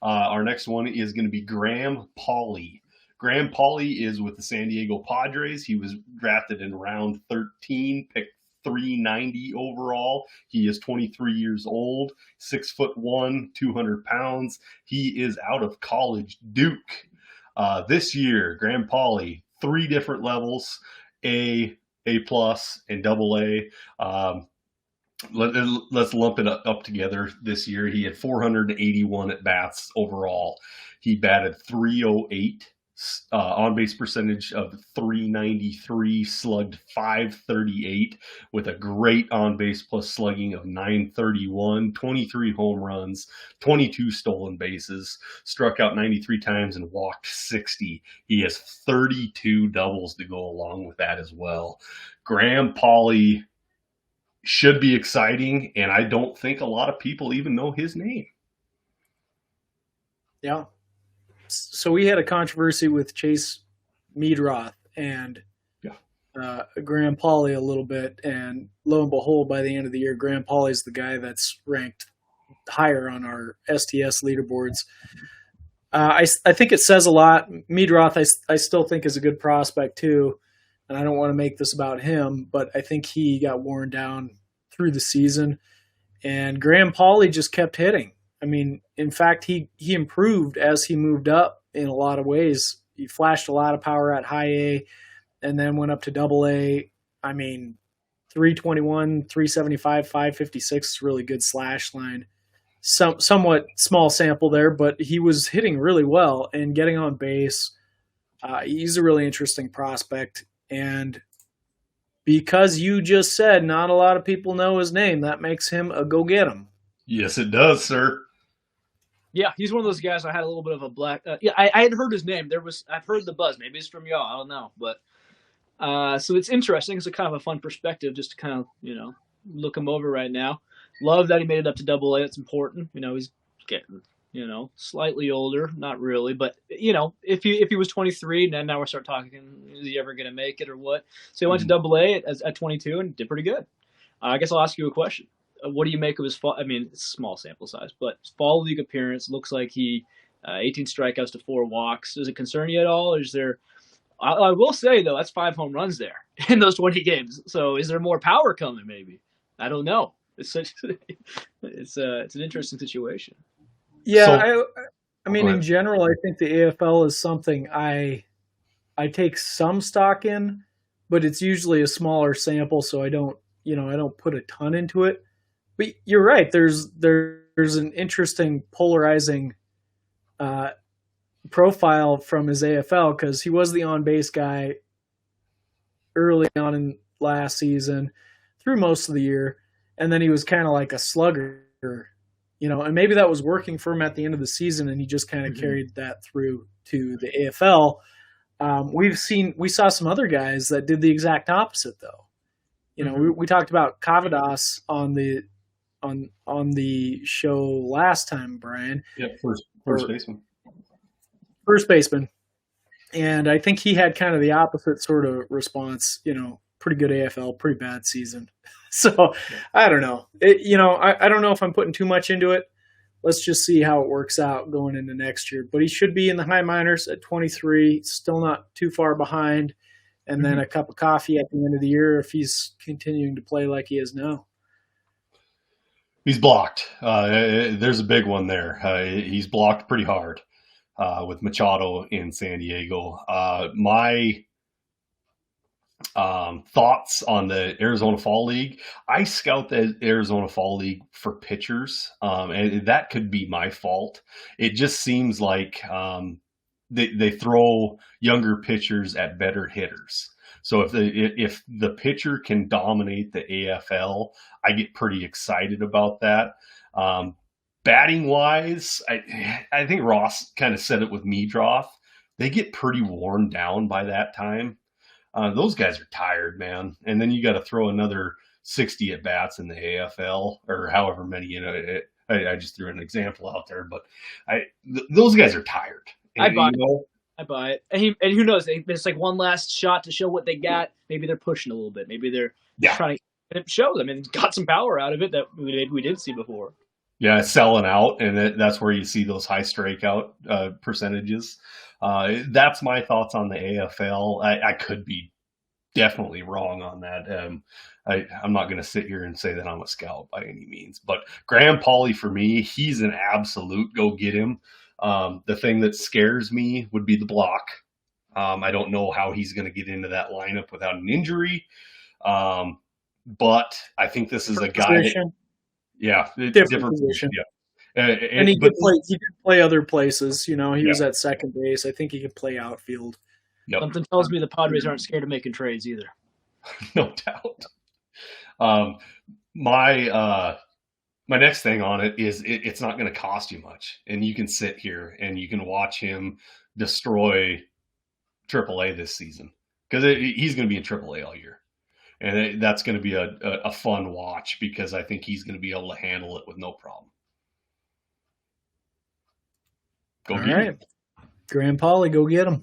Our next one is going to be Graham Pauley. Graham Pauley is with the San Diego Padres. He was drafted in round 13, picked 390 overall. He is 23 years old, 6'1", 200 pounds. He is out of college Duke. This year, Graham Pauley, three different levels: A, A plus, and double A. Let's lump it up together. This year, he had 481 at bats overall. He batted 308, on base percentage of 393, slugged 538 with a great on base plus slugging of 931, 23 home runs, 22 stolen bases, struck out 93 times and walked 60. He has 32 doubles to go along with that as well. Graham Pauley should be exciting, and I don't think a lot of people even know his name. Yeah. So we had a controversy with Chase Meadroth and Graham Pauley a little bit, and lo and behold, by the end of the year, Graham Pauley's the guy that's ranked higher on our STS leaderboards. I think it says a lot. Meadroth, I still think is a good prospect too, and I don't want to make this about him, but I think he got worn down through the season, and Graham Pauley just kept hitting. I mean, in fact, he improved as he moved up in a lot of ways. He flashed a lot of power at high A and then went up to double A. I mean, 321, 375, 556 is really good slash line. Somewhat small sample there, but he was hitting really well and getting on base. He's a really interesting prospect. And because you just said not a lot of people know his name, that makes him a go get him. Yes, it does, sir. Yeah, he's one of those guys. I had a little bit of a black. I had heard his name. I've heard the buzz. Maybe it's from y'all. I don't know, but so it's interesting. It's a kind of a fun perspective just to kind of look him over right now. Love that he made it up to double A. It's important. He's getting slightly older, not really, but if he was 23, then now we start talking, is he ever going to make it or what? So he went to double A at 22 and did pretty good. I guess I'll ask you a question. What do you make of his fall? I mean, it's small sample size, but fall league appearance looks like he 18 strikeouts to 4 walks. Does it concern you at all? Or is there? I will say though, that's 5 home runs there in those 20 games. So is there more power coming? Maybe I don't know. It's an interesting situation. Yeah, so, I mean, in general, I think the AFL is something I take some stock in, but it's usually a smaller sample, so I don't put a ton into it. But you're right. There's an interesting polarizing profile from his AFL because he was the on-base guy early on in last season through most of the year, and then he was kind of like a slugger, and maybe that was working for him at the end of the season, and he just kind of carried that through to the AFL. We saw some other guys that did the exact opposite, though. We talked about Cavadas on the show last time, Brian. Yeah, first baseman. First baseman. And I think he had kind of the opposite sort of response, pretty good AFL, pretty bad season. So I don't know. I don't know if I'm putting too much into it. Let's just see how it works out going into next year. But he should be in the high minors at 23, still not too far behind. And then a cup of coffee at the end of the year if he's continuing to play like he is now. He's blocked. There's a big one there. He's blocked pretty hard with Machado in San Diego. My thoughts on the Arizona Fall League. I scout the Arizona Fall League for pitchers, and that could be my fault. It just seems like they throw younger pitchers at better hitters. So if the pitcher can dominate the AFL, I get pretty excited about that. Batting wise, I think Ross kind of said it with Meadroth. They get pretty worn down by that time. Those guys are tired, man. And then you got to throw another 60 at bats in the AFL or however many. I just threw an example out there, but those guys are tired. I buy it. And who knows? It's like one last shot to show what they got. Maybe they're pushing a little bit. Maybe they're trying to. And it shows. I mean, got some power out of it that we did see before. Yeah, selling out, and that's where you see those high strikeout percentages. That's my thoughts on the AFL. I could be definitely wrong on that. I'm not going to sit here and say that I'm a scout by any means, but Graham Pauley for me, he's an absolute go get him. The thing that scares me would be the block. I don't know how he's going to get into that lineup without an injury. But I think this is a guy that, yeah, different position. Yeah. And he could play other places. You know, he was at second base. I think he could play outfield. Yep. Something tells me the Padres aren't scared of making trades either. No doubt. My next thing on it is it's not going to cost you much, and you can sit here and you can watch him destroy AAA this season because he's going to be in AAA all year, and that's going to be a fun watch because I think he's going to be able to handle it with no problem. All right, Graham Pauley, go get him.